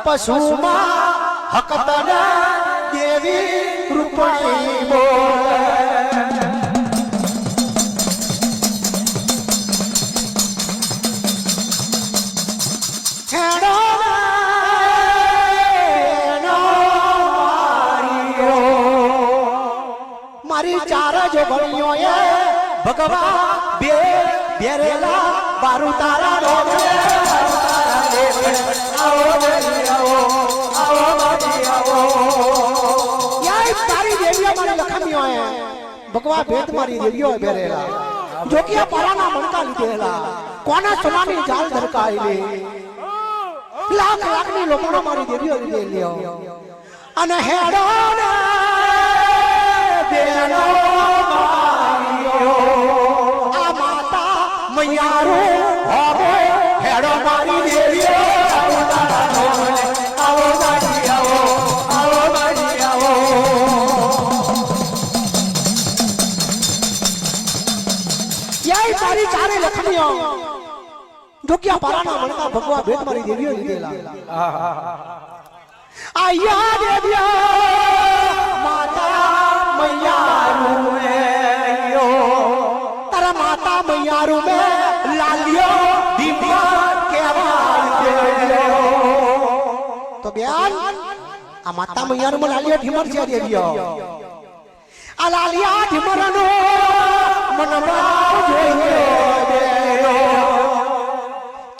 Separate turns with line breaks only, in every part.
પશુમાં હકતના દેવી રૂપણી બોલે મારી ચાર જોગણીઓ એ ભગવા બે બેરેલા બારુ તારા રોગે આવો બની આવો આવો બની આવો યાય તારી દેવીઓ મારી લખમીઓ એ ભગવા ભેદ મારી દેવીઓ બેરેલા જોકિયા પારાના મણકા લીધેલા કોના સોનાની જાળ ધરકાયેલી લાખ લાખની લોકોનો મારી દેવીઓ લીધે લ્યો અને હેડો ને બેનો મારીઓ આ માતા મૈયારો હોબો હેડો મારી દેવીઓ આવો મારી આવો આવો મારી આવો યાય તારી ચારે લખમીઓ જોકિયા પારાના મણકા ભગવા ભેદ મારી દેવીઓ લીધેલા આયા દેવીઓ માતા મૈયારું યો તારા માતા મૈયારું મે લાલિયો દીવા કેવાય દેવીઓ તો બેન આ માતા મૈયારું માં લાલિયો ઢીમર છે દેવીઓ આ લાલિયા ઢીમરનો મનમાં જોઈએ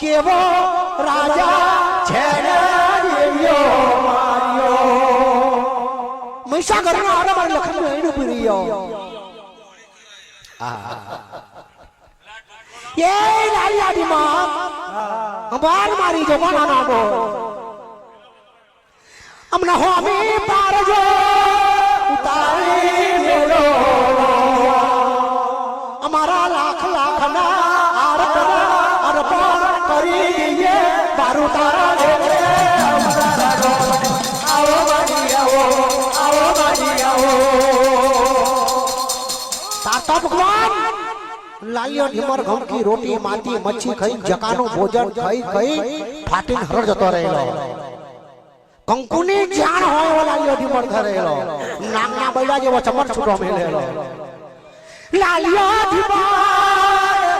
કેવો રાજા છે દેવીઓ માર્યો મહીસાગરનો આરા મારી લખન એનું પ્રિયો એ લાલિયાડી માં બાર મારી જવાના નામો અમને હોમી પારજો ઉતારી મેળો અમારા લાખ લાખના અર્પણ કરી દઈએ બારુ તારા દેવે આવો બાજી આવો આવો બાજી આવો તાતા ભગવાન લાલિયો ઢીમર ઘઉં કી રોટી માતી મચ્છી ખાઈ જકાનું ભોજન ખાઈ ખાઈ ફાટીને હરડ જતો રહેલો કંકુની જાણ હોય એવો લાલિયો ઢીમર ધરેલો નાગના બૈડા જેવો ચમર છૂટો મેલેલો લાલિયો ઢીમર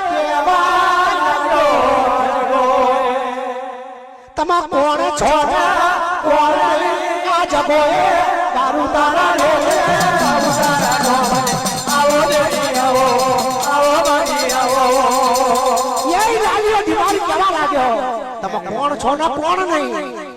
કેવા લાગો તમા કોણ છો કોણ આ જગોએ દારૂ તારા રોલે દારૂ તારા રોલે આવો દેવી આવો આવો બાજી આવો એ લાલિયો ઢીમર કેવા લાગ્યો તમે કોણ છો ને કોણ નહીં